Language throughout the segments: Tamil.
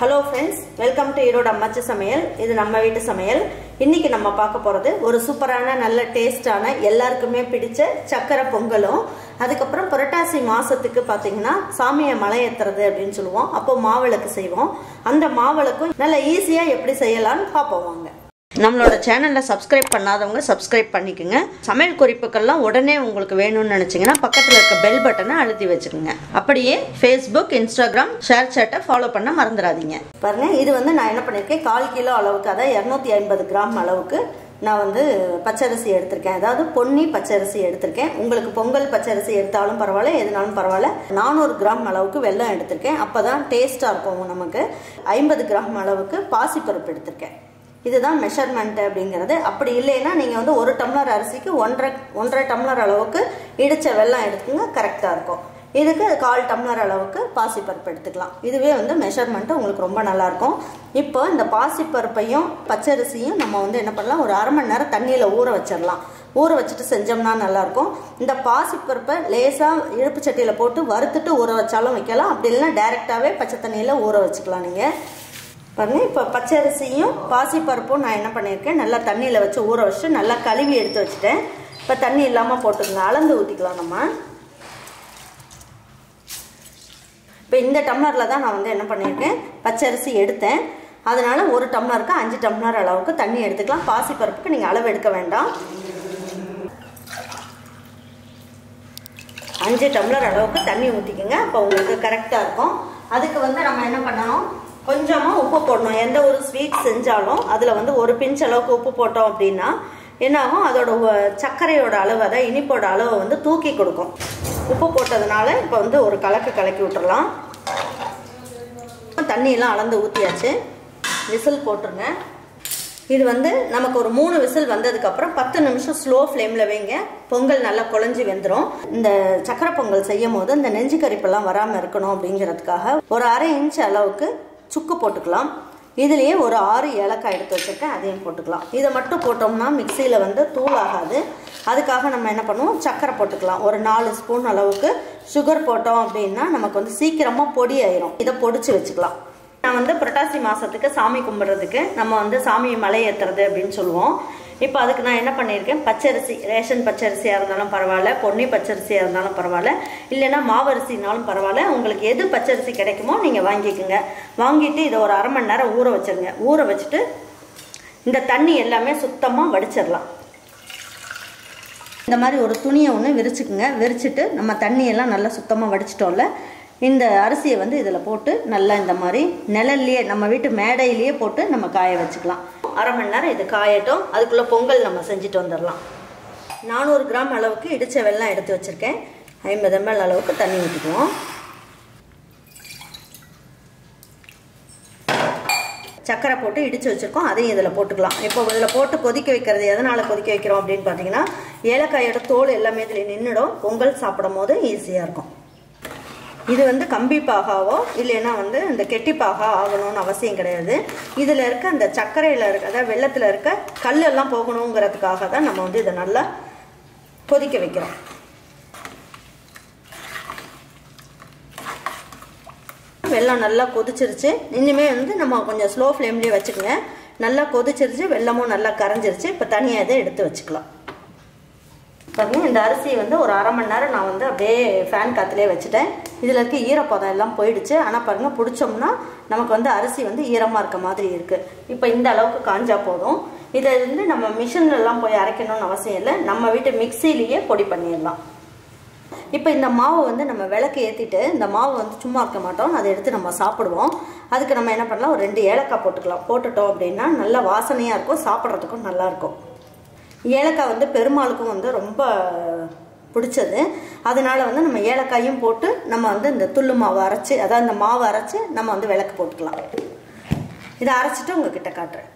Hello friends, welcome to Erode Ammachi Samayal. This is நம்ம வீட்டு சமையல். இன்னைக்கு நம்ம பார்க்க போறது ஒரு சூப்பரான நல்ல டேஸ்டான எல்லாருக்குமே பிடிச்ச சக்கரை பொங்கலும் அதுக்கு அப்புறம் புரட்டாசி மாசத்துக்கு பாத்தீங்கன்னா சாமியை மலை ஏத்துறது அப்படினு சொல்லுவோம். அப்போ மாவிளக்கு செய்வோம். அந்த மாவிளக்கு நல்ல ஈஸியா எப்படி செய்யலாம்னு பாப்போம் வாங்க. நம்மளோட சேனல்ல சப்ஸ்கிரைப் பண்ணாதவங்க சப்ஸ்கிரைப் பண்ணிக்கங்க. சமையல் குறிப்புகள்லாம் உடனே உங்களுக்கு வேணும்னு நினைச்சீங்கன்னா பக்கத்துல இருக்க பெல் பட்டனை அழுத்தி வச்சுக்கோங்க. அப்படியே Facebook, Instagram, ஷேர் சாட்டை ஃபாலோ பண்ண மறந்துடாதீங்க. பாருங்க இது வந்து நான் என்ன பண்ணிருக்கேன் 1/4 கிலோ அளவுக்கு அதாவது 250 கிராம் அளவுக்கு நான் வந்து பச்சரிசி எடுத்திருக்கேன். அதாவது பொன்னி பச்சரிசி எடுத்திருக்கேன். உங்களுக்கு பொங்கல் பச்சரிசி எடுத்தாலும் பரவாயில்ல, எதுனாலும் பரவாயில்ல. 400 கிராம் அளவுக்கு வெல்லம் எடுத்திருக்கேன். அப்பதான் டேஸ்டா இருக்கும் நமக்கு. 50 கிராம் அளவுக்கு பாசிப்பருப்பு எடுத்திருக்கேன். இதுதான் மெஷர்மெண்ட் அப்படிங்கிறது. அப்படி இல்லைன்னா நீங்க வந்து 1 டம்ளர் அரிசிக்கு 1.5 டம்ளர் அளவுக்கு இடிச்ச வெல்லம் எடுத்துங்க, கரெக்டா இருக்கும். இதுக்கு 1/4 டம்ளர் அளவுக்கு பாசிப்பருப்பு எடுத்துக்கலாம். இதுவே வந்து மெஷர்மெண்ட் உங்களுக்கு ரொம்ப நல்லா இருக்கும். இப்போ இந்த பாசிப்பருப்பையும் பச்சரிசியும் நம்ம வந்து என்ன பண்ணலாம், ஒரு அரை மணி நேரம் தண்ணியில ஊற வச்சிடலாம். ஊற வச்சுட்டு செஞ்சோம்னா நல்லா இருக்கும். இந்த பாசிப்பருப்பை லேசா இழுப்பு சட்டியில போட்டு வறுத்துட்டு ஊற வச்சாலும் வைக்கலாம். அப்படி இல்லைன்னா டைரக்டாவே பச்சை தண்ணியில ஊற வச்சுக்கலாம் நீங்க. பாருங்க இப்போ பச்சரிசியும் பாசிப்பருப்பும் நான் என்ன பண்ணியிருக்கேன், நல்லா தண்ணியில் வச்சு ஊற வச்சுட்டு நல்லா கழுவி எடுத்து வச்சுட்டேன். இப்போ தண்ணி இல்லாமல் போட்டுக்கங்க, அளந்து ஊற்றிக்கலாம் நம்ம. இப்போ இந்த டம்ளரில் தான் நான் வந்து என்ன பண்ணியிருக்கேன், பச்சரிசி எடுத்தேன். அதனால 1 டம்ளருக்கு 5 டம்ளர் அளவுக்கு தண்ணி எடுத்துக்கலாம். பாசிப்பருப்புக்கு நீங்கள் அளவு எடுக்க வேண்டாம். 5 டம்ளர் அளவுக்கு தண்ணி ஊற்றிக்கோங்க. அப்போ உங்களுக்கு கரெக்டாக இருக்கும். அதுக்கு வந்து நம்ம என்ன பண்ணணும், கொஞ்சமாக உப்பு போடணும். எந்த ஒரு ஸ்வீட் செஞ்சாலும் அதில் வந்து ஒரு பிஞ்ச் அளவுக்கு உப்பு போட்டோம் அப்படின்னா என்னாகும், அதோட சர்க்கரையோட அளவு, அதாவது இனிப்போட அளவை வந்து தூக்கி கொடுக்கும். உப்பு போட்டதுனால இப்போ வந்து ஒரு கலக்கி விட்டுறலாம். தண்ணியெல்லாம் அளந்து ஊற்றியாச்சு. விசில் போட்டுருங்க. இது வந்து நமக்கு ஒரு 3 விசில் வந்ததுக்கப்புறம் 10 நிமிஷம் ஸ்லோ ஃப்ளேமில் வைங்க. பொங்கல் நல்லா குழஞ்சி வெந்துடும். இந்த சக்கரை பொங்கல் செய்யும் போது இந்த நெஞ்சு கரிப்பெல்லாம் வராமல் இருக்கணும் அப்படிங்கிறதுக்காக ஒரு அரை இன்ச் அளவுக்கு சுக்கு போட்டுக்கலாம். இதுலேயே ஒரு 6 ஏலக்காய் எடுத்து வச்சுருக்கேன், அதையும் போட்டுக்கலாம். இதை மட்டும் போட்டோம்னா மிக்சியில் வந்து தூள் ஆகாது. அதுக்காக நம்ம என்ன பண்ணுவோம், சக்கரை போட்டுக்கலாம். ஒரு 4 ஸ்பூன் அளவுக்கு சுகர் போட்டோம் அப்படின்னா நமக்கு வந்து சீக்கிரமாக பொடி ஆயிரும். இதை பொடிச்சு வச்சுக்கலாம். நான் வந்து புரட்டாசி மாதத்துக்கு சாமி கும்பிட்றதுக்கு நம்ம வந்து சாமி மலை ஏற்றுறது அப்படின்னு சொல்லுவோம். இப்போ அதுக்கு நான் என்ன பண்ணியிருக்கேன், பச்சரிசி, ரேஷன் பச்சரிசியாக இருந்தாலும் பரவாயில்ல, பொன்னி பச்சரிசியாக இருந்தாலும் பரவாயில்ல, இல்லைன்னா மாவரிசினாலும் பரவாயில்ல. உங்களுக்கு எது பச்சரிசி கிடைக்குமோ நீங்கள் வாங்கிக்கோங்க. வாங்கிட்டு இதை ஒரு அரை மணி நேரம் ஊற வச்சுருங்க. ஊற வச்சுட்டு இந்த தண்ணி எல்லாமே சுத்தமாக வடிச்சிடலாம். இந்த மாதிரி ஒரு துணியை ஒன்று விரிச்சுக்குங்க. விரிச்சிட்டு நம்ம தண்ணியெல்லாம் நல்லா சுத்தமாக வடிச்சிட்டோம்ல, இந்த அரிசியை வந்து இதில் போட்டு நல்லா இந்த மாதிரி நிழல்லையே நம்ம வீட்டு மேடையிலேயே போட்டு நம்ம காய வச்சுக்கலாம். அரை மணி நேரம் இது காயட்டும். அதுக்குள்ளே பொங்கல் நம்ம செஞ்சுட்டு வந்துடலாம். 400 கிராம் அளவுக்கு இடித்த வெல்லம் எடுத்து வச்சுருக்கேன். 50 ml அளவுக்கு தண்ணி ஊற்றிக்குவோம். சக்கரை போட்டு இடித்து வச்சுருக்கோம், அதையும் இதில் போட்டுக்கலாம். இப்போ இதில் போட்டு கொதிக்க வைக்கிறது எதனால் கொதிக்க வைக்கிறோம் அப்படின்னு பார்த்தீங்கன்னா, ஏலக்காயோட தோல் எல்லாமே இதில் நின்றுடும். பொங்கல் சாப்பிடும் போது ஈஸியாக இருக்கும். இது வந்து கம்பி பாகாவோ இல்லைன்னா வந்து இந்த கெட்டி பாகா ஆகணும்னு அவசியம் கிடையாது. இதில் இருக்க அந்த சர்க்கரையில் இருக்க, அதாவது வெள்ளத்தில் இருக்க கல்லெல்லாம் போகணுங்கிறதுக்காக தான் நம்ம வந்து இதை நல்லா கொதிக்க வைக்கிறோம். வெல்லம் நல்லா கொதிச்சிருச்சு. இனிமேல் வந்து நம்ம கொஞ்சம் ஸ்லோ ஃப்ளேம்லேயே வச்சுக்கோங்க. நல்லா கொதிச்சிருச்சு, வெல்லமும் நல்லா கரைஞ்சிருச்சு. இப்போ தனியாக இதை எடுத்து வச்சுக்கலாம். பாருங்க இந்த அரிசி வந்து ஒரு அரை மணி நேரம் நான் வந்து அப்படியே ஃபேன் காற்றுலேயே வச்சுட்டேன். இதில் இருக்க ஈரப்பதம் எல்லாம் போயிடுச்சு. ஆனால் பாருங்கள், பிடிச்சோம்னா நமக்கு வந்து அரிசி வந்து ஈரமாக இருக்க மாதிரி இருக்குது. இப்போ இந்த அளவுக்கு காஞ்சா போதும். இதை வந்து நம்ம மிஷின்லாம் போய் அரைக்கணும்னு அவசியம் இல்லை. நம்ம வீட்டு மிக்சிலேயே பொடி பண்ணிடலாம். இப்போ இந்த மாவு வந்து நம்ம விளக்கு ஏற்றிட்டு இந்த மாவு வந்து சும்மா இருக்க மாட்டோம், அதை எடுத்து நம்ம சாப்பிடுவோம். அதுக்கு நம்ம என்ன பண்ணலாம், ஒரு 2 ஏலக்காய் போட்டுக்கலாம். போட்டுட்டோம் அப்படின்னா நல்லா வாசனையாக இருக்கும், சாப்பிட்றதுக்கும் நல்லாயிருக்கும். ஏலக்காய் வந்து பெருமாளுக்கும் வந்து ரொம்ப பிடிச்சது. அதனால வந்து நம்ம ஏலக்காயும் போட்டு நம்ம வந்து இந்த துள்ளு மாவு அரைச்சி, அதாவது இந்த மாவு அரைச்சி நம்ம வந்து விளக்கு போட்டுக்கலாம். இதை அரைச்சிட்டு உங்ககிட்ட காட்டுறேன்.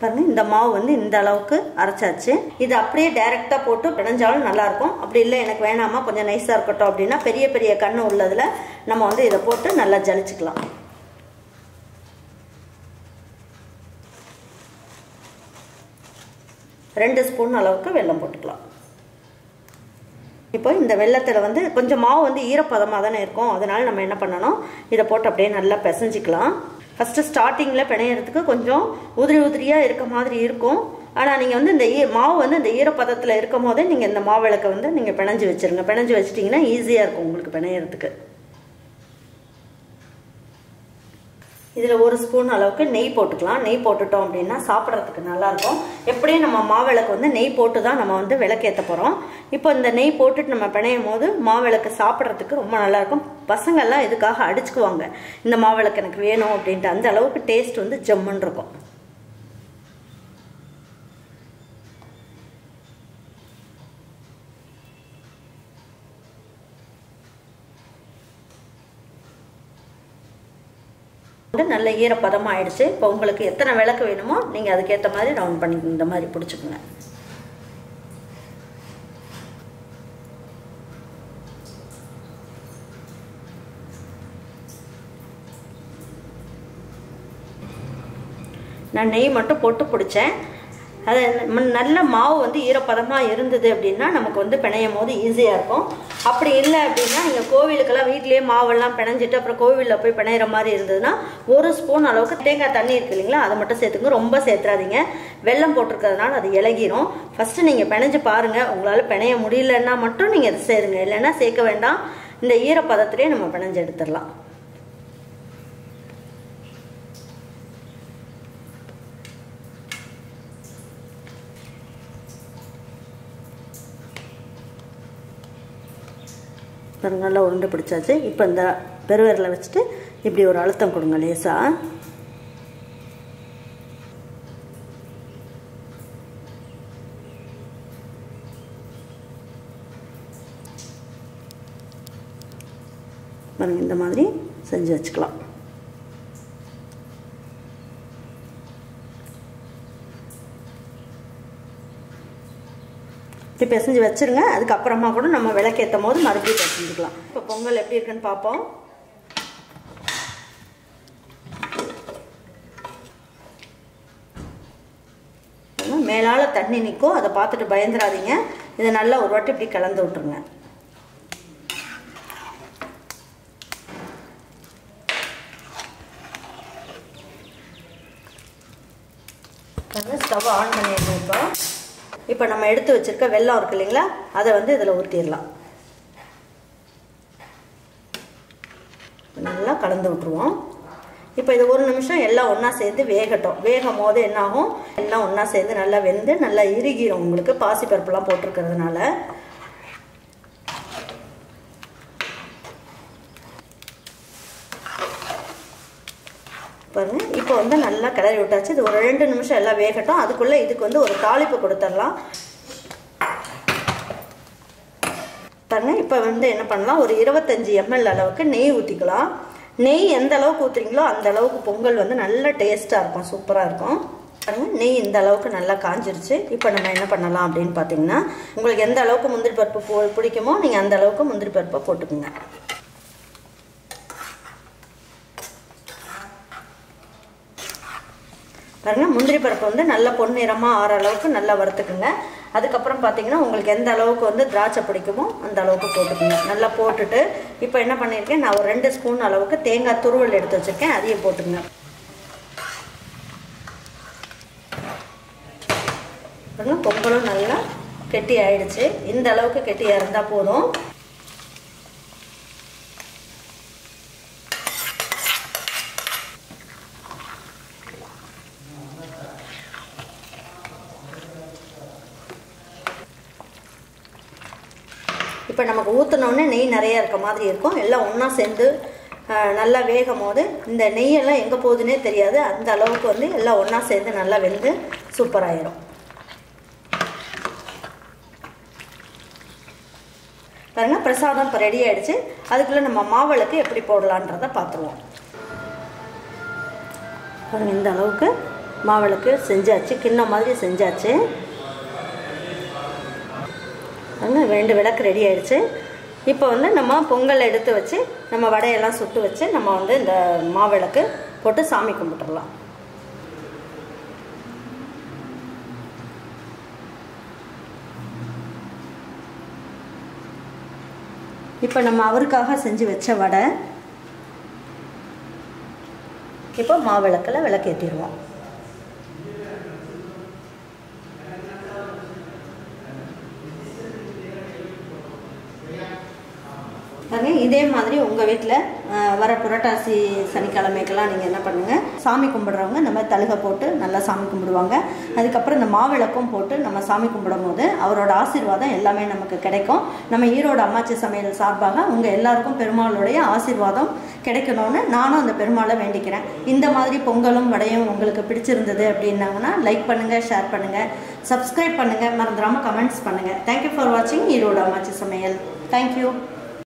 பாருங்க இந்த மாவு வந்து இந்த அளவுக்கு அரைச்சாச்சு. இது அப்படியே டைரெக்டாக போட்டு பிணைஞ்சாலும் நல்லாயிருக்கும். அப்படி இல்லை எனக்கு வேணாமா கொஞ்சம் நைஸாக இருக்கட்டும் அப்படின்னா பெரிய பெரிய கண்ணு உள்ளதில் நம்ம வந்து இதை போட்டு நல்லா ஜலிச்சுக்கலாம். ரெண்டு ஸ்பூன் அளவுக்கு வெல்லம் போட்டுக்கலாம். இப்போ இந்த வெல்லத்தில் வந்து கொஞ்சம் மாவு வந்து ஈரப்பதமாக தானே இருக்கும். அதனால நம்ம என்ன பண்ணணும், இதை போட்டு அப்படியே நல்லா பிசைஞ்சிக்கலாம். ஃபஸ்ட்டு ஸ்டார்டிங்கில் பிணையறதுக்கு கொஞ்சம் உதிரி உதிரியாக இருக்க மாதிரி இருக்கும். ஆனால் நீங்கள் வந்து இந்த மாவு வந்து இந்த ஈரப்பதத்தில் இருக்கும் போதே நீங்கள் இந்த மாவிளக்கை வந்து நீங்கள் பிணைஞ்சு வச்சுருங்க. பிணைஞ்சு வச்சிட்டிங்கன்னா ஈஸியாக இருக்கும் உங்களுக்கு பிணையறதுக்கு. இதில் 1 ஸ்பூன் அளவுக்கு நெய் போட்டுக்கலாம். நெய் போட்டுட்டோம் அப்படின்னா சாப்பிட்றதுக்கு நல்லாயிருக்கும். எப்படியும் நம்ம மாவிளக்கு வந்து நெய் போட்டு தான் நம்ம வந்து விளக்கேற்ற போகிறோம். இப்போ இந்த நெய் போட்டுட்டு நம்ம பிணையும் போது மாவிளக்கு சாப்பிட்றதுக்கு ரொம்ப நல்லாயிருக்கும். பசங்கள்லாம் இதுக்காக அடிச்சுக்குவாங்க, இந்த மாவிளக்கு எனக்கு வேணும் அப்படின்ட்டு. அந்த அளவுக்கு டேஸ்ட் வந்து ஜம்முன்னு இருக்கும். நல்ல ஈரப்பதமாக ஆயிடுச்சு. இப்போ உங்களுக்கு எத்தனை விளக்கு வேணுமோ நீங்கள் அதுக்கேற்ற மாதிரி ரவுண்ட் பண்ணி இந்த மாதிரி பிடிச்சிக்கோங்க. நான் நெய் மட்டும் போட்டு பிடிச்சேன். அது நல்ல மாவு வந்து ஈரப்பதமாக இருந்தது அப்படின்னா நமக்கு வந்து பிணையும் போது ஈஸியாக இருக்கும். அப்படி இல்லை அப்படின்னா நீங்கள் கோவிலுக்கெல்லாம் வீட்டிலேயே மாவெல்லாம் பிணைஞ்சிட்டு அப்புறம் கோவிலில் போய் பிணையிற மாதிரி இருந்ததுன்னா 1 ஸ்பூன் அளவுக்கு தேங்காய் தண்ணி இருக்கு இல்லைங்களா, அதை மட்டும் சேர்த்துங்க. ரொம்ப சேர்த்துறாதீங்க, வெல்லம் போட்டிருக்கிறதுனால அது இலகிரும். ஃபஸ்ட்டு நீங்கள் பிணைஞ்சு பாருங்கள். உங்களால் பிணைய முடியலன்னா மட்டும் நீங்கள் அதை சேருங்க, இல்லைன்னா சேர்க்க வேண்டாம். இந்த ஈரப்பதத்திலே நம்ம பிணைஞ்சு எடுத்துடலாம். நல்லா உருண்டை பிடிச்சாச்சு. இப்போ இந்த பெருவிரலை வச்சுட்டு இப்படி ஒரு அழுத்தம் கொடுங்க லேசா. பாருங்க, இந்த மாதிரி செஞ்சு வச்சுக்கலாம். இப்படி பிசைஞ்சு வச்சுருங்க. அதுக்கப்புறமா கூட நம்ம விளக்கேற்றும் போது மறுபடியும் பிசைஞ்சுக்கலாம். இப்போ பொங்கல் எப்படி இருக்குன்னு பார்ப்போம். மேலால் தண்ணி நிற்கும், அதை பார்த்துட்டு பயந்துடாதீங்க. இதை நல்லா ஒரு வாட்டி இப்படி கலந்து விட்டுருங்க. ஸ்டவ் ஆன் பண்ணிடுறோம். இப்போ நம்ம எடுத்து வச்சிருக்க வெல்லம் இருக்கு இல்லைங்களா, அதை வந்து இதில் ஊற்றிடலாம். நல்லா கலந்து விட்டுருவோம். இப்போ இது 1 நிமிஷம் எல்லாம் ஒன்றா சேர்ந்து வேகட்டும். வேகும் போது என்னாகும், எல்லாம் ஒன்றா சேர்ந்து நல்லா வெந்து நல்லா இறுகிடும். உங்களுக்கு பாசிப்பருப்புலாம் போட்டிருக்கிறதுனால பாருங்க. இப்போ வந்து நல்லா கிளறி விட்டாச்சு. இது ஒரு 2 நிமிஷம் எல்லாம் வேகட்டும். அதுக்குள்ளே இதுக்கு வந்து ஒரு தாளிப்பு கொடுத்துடலாம். பாருங்க, இப்போ வந்து என்ன பண்ணலாம், ஒரு 25 ml அளவுக்கு நெய் ஊற்றிக்கலாம். நெய் எந்த அளவுக்கு ஊற்றுறீங்களோ அந்த அளவுக்கு பொங்கல் வந்து நல்ல டேஸ்ட்டாக இருக்கும், சூப்பராக இருக்கும். பாருங்க, நெய் இந்த அளவுக்கு நல்லா காஞ்சிருச்சு. இப்போ நம்ம என்ன பண்ணலாம் அப்படின்னு பார்த்தீங்கன்னா, உங்களுக்கு எந்த அளவுக்கு முந்திரி பருப்பு பிடிக்குமோ நீங்கள் அந்த அளவுக்கு முந்திரி பருப்பை போட்டுக்குங்க. பாருங்கள், முந்திரி பருப்பு வந்து நல்ல பொன்னிறமாக ஆற அளவுக்கு நல்லா வறுத்துக்குங்க. அதுக்கப்புறம் பார்த்தீங்கன்னா உங்களுக்கு எந்த அளவுக்கு வந்து திராட்சை பிடிக்குமோ அந்த அளவுக்கு போட்டுக்குங்க. நல்லா போட்டுட்டு இப்போ என்ன பண்ணியிருக்கேன், நான் ஒரு 2 ஸ்பூன் அளவுக்கு தேங்காய் துருவல் எடுத்து வச்சுருக்கேன், அதையும் போட்டுங்க. பாருங்கள், பொங்கலும் நல்லா கெட்டி ஆயிடுச்சு. இந்த அளவுக்கு கெட்டியாக இருந்தால் போதும். இப்போ நமக்கு ஊற்றினோடனே நெய் நிறையா இருக்க மாதிரி இருக்கும். எல்லாம் ஒன்றா சேர்ந்து நல்லா வேகும் போது இந்த நெய்யெல்லாம் எங்கே போகுதுன்னே தெரியாது. அந்த அளவுக்கு வந்து எல்லாம் ஒன்றா சேர்ந்து நல்லா வெந்து சூப்பராகிடும். பாருங்கள், பிரசாதம் இப்போ ரெடி ஆகிடுச்சு. அதுக்குள்ளே நம்ம மாவிளக்கு எப்படி போடலான்றதை பார்த்துருவோம். பாருங்கள், இந்த அளவுக்கு மாவிளக்கு செஞ்சாச்சு, கிண்ணம் மாதிரி செஞ்சாச்சு. 2 விளக்கு ரெடி ஆயிடுச்சு. இப்போ வந்து நம்ம பொங்கல் எடுத்து வச்சு நம்ம வடையெல்லாம் சுட்டு வச்சு நம்ம வந்து இந்த மாவிளக்கு போட்டு சாமி கும்பிட்டுடலாம். இப்போ நம்ம அவருக்காக செஞ்சு வச்ச வடை இப்போ மாவிளக்கில் விளக்கேற்றிடுவோம். இதே மாதிரி உங்கள் வீட்டில் வர புரட்டாசி சனிக்கிழமைக்கெல்லாம் நீங்கள் என்ன பண்ணுங்கள், சாமி கும்பிட்றவங்க இந்த மாதிரி தழுகை போட்டு நல்லா சாமி கும்பிடுவாங்க. அதுக்கப்புறம் இந்த மாவிளக்கும் போட்டு நம்ம சாமி கும்பிடும் போது அவரோட ஆசீர்வாதம் எல்லாமே நமக்கு கிடைக்கும். நம்ம ஈரோடு அம்மாச்சி சமையல் சார்பாக உங்கள் எல்லாருக்கும் பெருமாளுடைய ஆசீர்வாதம் கிடைக்கணும்னு நானும் அந்த பெருமாளை வேண்டிக்கிறேன். இந்த மாதிரி பொங்கலும் வடையும் உங்களுக்கு பிடிச்சிருந்தது அப்படின்னாங்கன்னா லைக் பண்ணுங்கள், ஷேர் பண்ணுங்கள், சப்ஸ்கிரைப் பண்ணுங்கள், மறந்துடாமல் கமெண்ட்ஸ் பண்ணுங்கள். தேங்க்யூ ஃபார் வாட்சிங் ஈரோடு அம்மாச்சி சமையல். தேங்க்யூ.